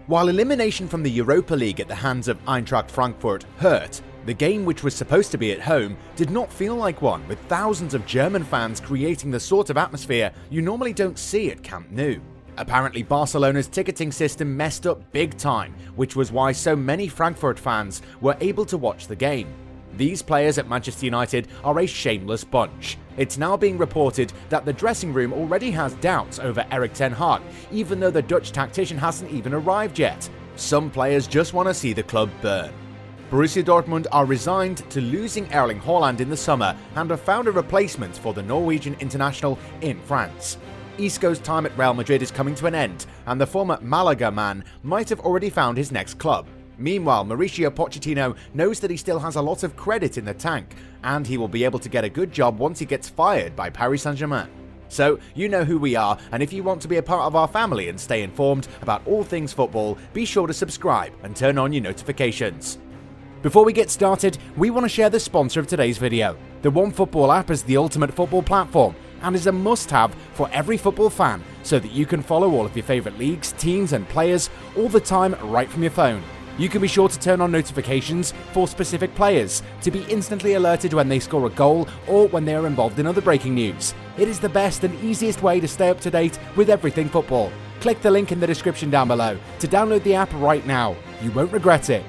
While elimination from the Europa League at the hands of Eintracht Frankfurt hurt, the game, which was supposed to be at home, did not feel like one, with thousands of German fans creating the sort of atmosphere you normally don't see at Camp Nou. Apparently, Barcelona's ticketing system messed up big time, which was why so many Frankfurt fans were able to watch the game. These players at Manchester United are a shameless bunch. It's now being reported that the dressing room already has doubts over Erik ten Hag, even though the Dutch tactician hasn't even arrived yet. Some players just want to see the club burn. Borussia Dortmund are resigned to losing Erling Haaland in the summer and have found a replacement for the Norwegian international in France. Isco's time at Real Madrid is coming to an end, and the former Malaga man might have already found his next club. Meanwhile, Mauricio Pochettino knows that he still has a lot of credit in the tank, and he will be able to get a good job once he gets fired by Paris Saint-Germain. So, you know who we are, and if you want to be a part of our family and stay informed about all things football, be sure to subscribe and turn on your notifications. Before we get started, we want to share the sponsor of today's video. The OneFootball app is the ultimate football platform and is a must-have for every football fan so that you can follow all of your favourite leagues, teams and players all the time right from your phone. You can be sure to turn on notifications for specific players to be instantly alerted when they score a goal or when they are involved in other breaking news. It is the best and easiest way to stay up to date with everything football. Click the link in the description down below to download the app right now. You won't regret it.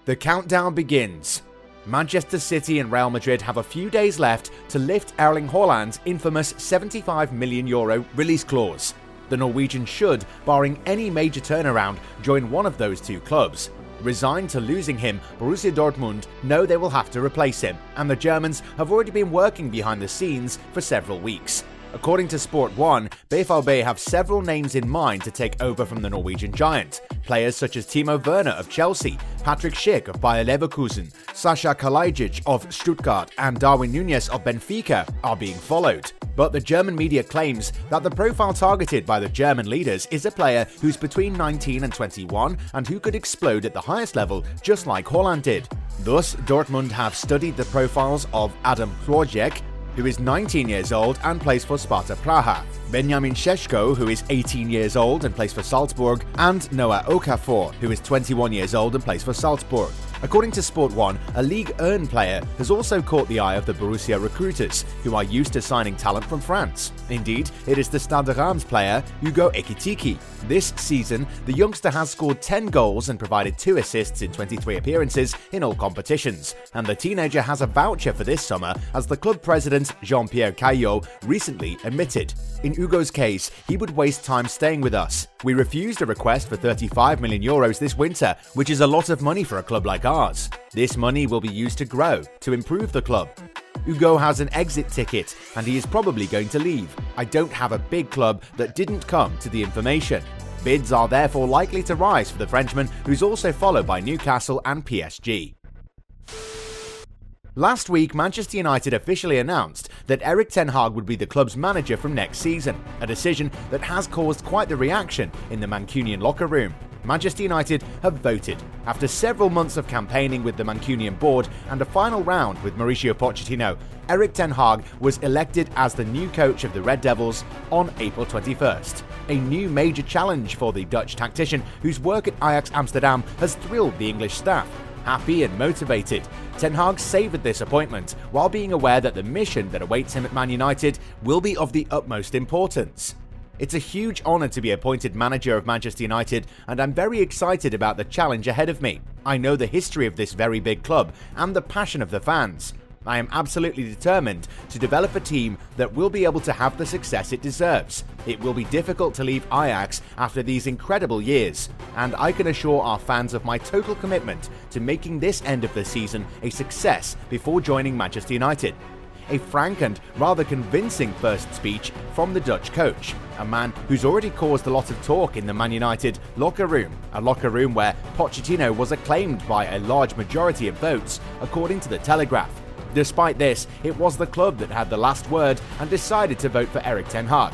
The countdown begins. Manchester City and Real Madrid have a few days left to lift Erling Haaland's infamous €75 million release clause. The Norwegian should, barring any major turnaround, join one of those two clubs. Resigned to losing him, Borussia Dortmund know they will have to replace him, and the Germans have already been working behind the scenes for several weeks. According to Sport 1, BVB have several names in mind to take over from the Norwegian giant. Players such as Timo Werner of Chelsea, Patrick Schick of Bayer Leverkusen, Sasha Kalajdzic of Stuttgart and Darwin Núñez of Benfica are being followed. But the German media claims that the profile targeted by the German leaders is a player who's between 19 and 21 and who could explode at the highest level just like Haaland did. Thus, Dortmund have studied the profiles of Adam Hložek, who is 19 years old and plays for Sparta Praha, Benjamin Šeško, who is 18 years old and plays for Salzburg, and Noah Okafor, who is 21 years old and plays for Salzburg. According to Sport 1, a Ligue 1 player has also caught the eye of the Borussia recruiters, who are used to signing talent from France. Indeed, it is the Stade Reims player Hugo Ekitike. This season, the youngster has scored 10 goals and provided 2 assists in 23 appearances in all competitions, and the teenager has a voucher for this summer, as the club president Jean-Pierre Caillot recently admitted. In Hugo's case, he would waste time staying with us. We refused a request for €35 million this winter, which is a lot of money for a club like ours. This money will be used to grow, to improve the club. Hugo has an exit ticket and he is probably going to leave. I don't have a big club that didn't come to the information. Bids are therefore likely to rise for the Frenchman, who's also followed by Newcastle and PSG. Last week, Manchester United officially announced that Erik ten Hag would be the club's manager from next season, a decision that has caused quite the reaction in the Mancunian locker room. Manchester United have voted. After several months of campaigning with the Mancunian board and a final round with Mauricio Pochettino, Erik ten Hag was elected as the new coach of the Red Devils on April 21st. A new major challenge for the Dutch tactician, whose work at Ajax Amsterdam has thrilled the English staff. Happy and motivated, ten Hag savoured this appointment while being aware that the mission that awaits him at Man United will be of the utmost importance. It's a huge honour to be appointed manager of Manchester United, and I'm very excited about the challenge ahead of me. I know the history of this very big club and the passion of the fans. I am absolutely determined to develop a team that will be able to have the success it deserves. It will be difficult to leave Ajax after these incredible years, and I can assure our fans of my total commitment to making this end of the season a success before joining Manchester United. A frank and rather convincing first speech from the Dutch coach, a man who's already caused a lot of talk in the Man United locker room, a locker room where Pochettino was acclaimed by a large majority of votes, according to the Telegraph. Despite this, it was the club that had the last word and decided to vote for Erik ten Hag.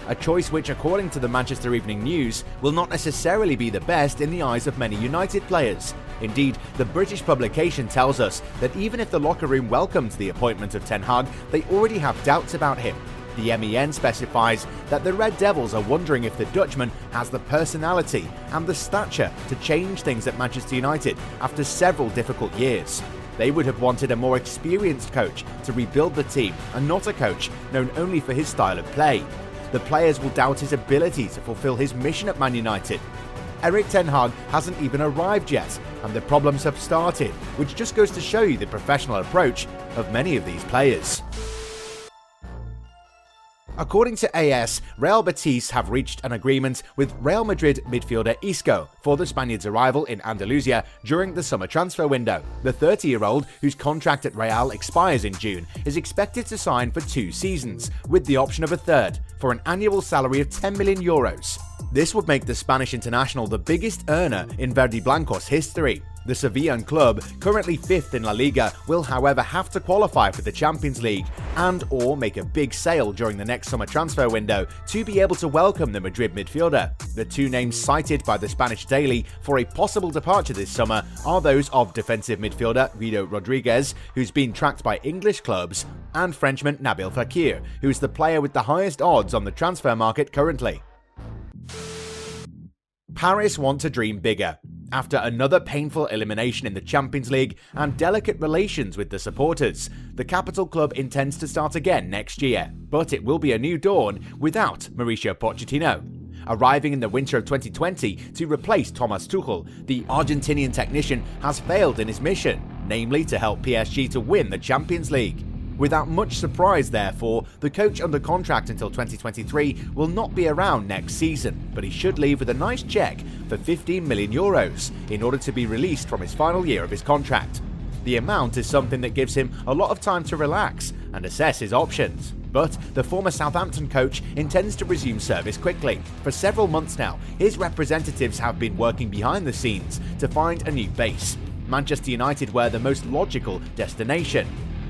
A choice which, according to the Manchester Evening News, will not necessarily be the best in the eyes of many United players. Indeed, the British publication tells us that even if the locker room welcomes the appointment of ten Hag, they already have doubts about him. The MEN specifies that the Red Devils are wondering if the Dutchman has the personality and the stature to change things at Manchester United after several difficult years. They would have wanted a more experienced coach to rebuild the team and not a coach known only for his style of play. The players will doubt his ability to fulfill his mission at Man United. Erik ten Hag hasn't even arrived yet, and the problems have started, which just goes to show you the professional approach of many of these players. According to AS, Real Betis have reached an agreement with Real Madrid midfielder Isco for the Spaniard's arrival in Andalusia during the summer transfer window. The 30-year-old, whose contract at Real expires in June, is expected to sign for 2 seasons, with the option of a third, for an annual salary of €10 million. This would make the Spanish international the biggest earner in Verde Blancos history. The Sevillan club, currently 5th in La Liga, will however have to qualify for the Champions League and/or make a big sale during the next summer transfer window to be able to welcome the Madrid midfielder. The 2 names cited by the Spanish Daily for a possible departure this summer are those of defensive midfielder Guido Rodriguez, who's been tracked by English clubs, and Frenchman Nabil Fekir, who's the player with the highest odds on the transfer market currently. Paris want to dream bigger. After another painful elimination in the Champions League and delicate relations with the supporters, the capital club intends to start again next year, but it will be a new dawn without Mauricio Pochettino. Arriving in the winter of 2020 to replace Thomas Tuchel, the Argentinian technician has failed in his mission, namely to help PSG to win the Champions League. Without much surprise, therefore, the coach under contract until 2023 will not be around next season, but he should leave with a nice cheque for €15 million in order to be released from his final year of his contract. The amount is something that gives him a lot of time to relax and assess his options. But the former Southampton coach intends to resume service quickly. For several months now, his representatives have been working behind the scenes to find a new base. Manchester United were the most logical destination.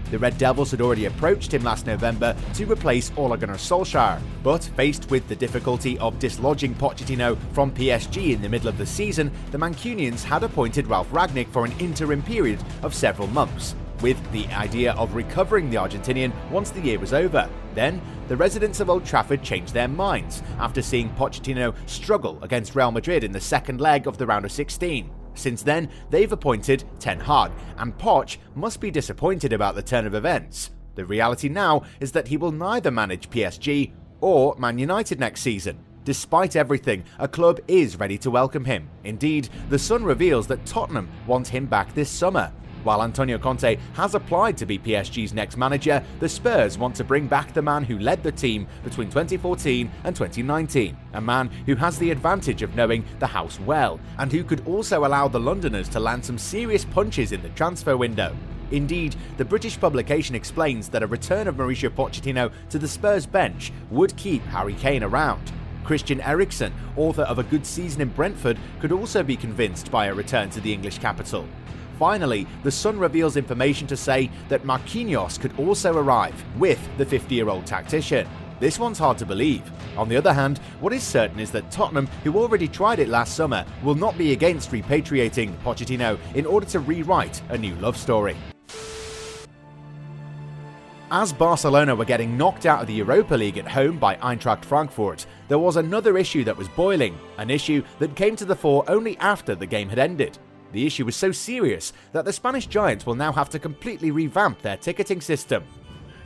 The Red Devils had already approached him last November to replace Ole Gunnar Solskjaer, but faced with the difficulty of dislodging Pochettino from PSG in the middle of the season, the Mancunians had appointed Ralf Rangnick for an interim period of several months, with the idea of recovering the Argentinian once the year was over. Then, the residents of Old Trafford changed their minds after seeing Pochettino struggle against Real Madrid in the second leg of the round of 16. Since then, they've appointed Ten Hag, and Poch must be disappointed about the turn of events. The reality now is that he will neither manage PSG or Man United next season. Despite everything, a club is ready to welcome him. Indeed, The Sun reveals that Tottenham want him back this summer. While Antonio Conte has applied to be PSG's next manager, the Spurs want to bring back the man who led the team between 2014 and 2019, a man who has the advantage of knowing the house well, and who could also allow the Londoners to land some serious punches in the transfer window. Indeed, the British publication explains that a return of Mauricio Pochettino to the Spurs bench would keep Harry Kane around. Christian Eriksen, author of A Good Season in Brentford, could also be convinced by a return to the English capital. Finally, The Sun reveals information to say that Marquinhos could also arrive with the 50-year-old tactician. This one's hard to believe. On the other hand, what is certain is that Tottenham, who already tried it last summer, will not be against repatriating Pochettino in order to rewrite a new love story. As Barcelona were getting knocked out of the Europa League at home by Eintracht Frankfurt, there was another issue that was boiling, an issue that came to the fore only after the game had ended. The issue was so serious that the Spanish Giants will now have to completely revamp their ticketing system.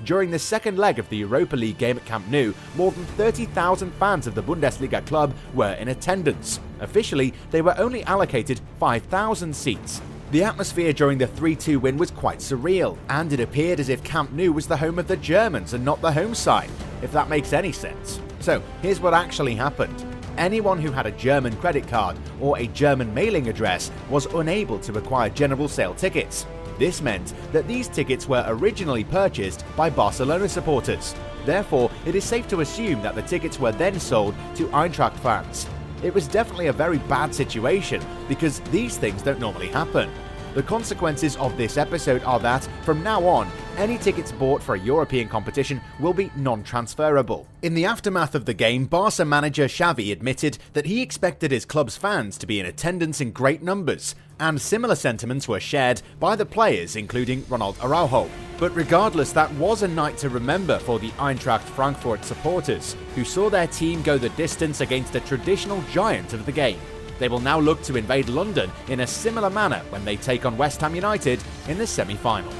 During the second leg of the Europa League game at Camp Nou, more than 30,000 fans of the Bundesliga club were in attendance. Officially, they were only allocated 5,000 seats. The atmosphere during the 3-2 win was quite surreal, and it appeared as if Camp Nou was the home of the Germans and not the home side, if that makes any sense. So, here's what actually happened. Anyone who had a German credit card or a German mailing address was unable to acquire general sale tickets. This meant that these tickets were originally purchased by Barcelona supporters. Therefore, it is safe to assume that the tickets were then sold to Eintracht fans. It was definitely a very bad situation because these things don't normally happen. The consequences of this episode are that, from now on, any tickets bought for a European competition will be non-transferable. In the aftermath of the game, Barca manager Xavi admitted that he expected his club's fans to be in attendance in great numbers, and similar sentiments were shared by the players, including Ronald Araujo. But regardless, that was a night to remember for the Eintracht Frankfurt supporters, who saw their team go the distance against the traditional giant of the game. They will now look to invade London in a similar manner when they take on West Ham United in the semi-final.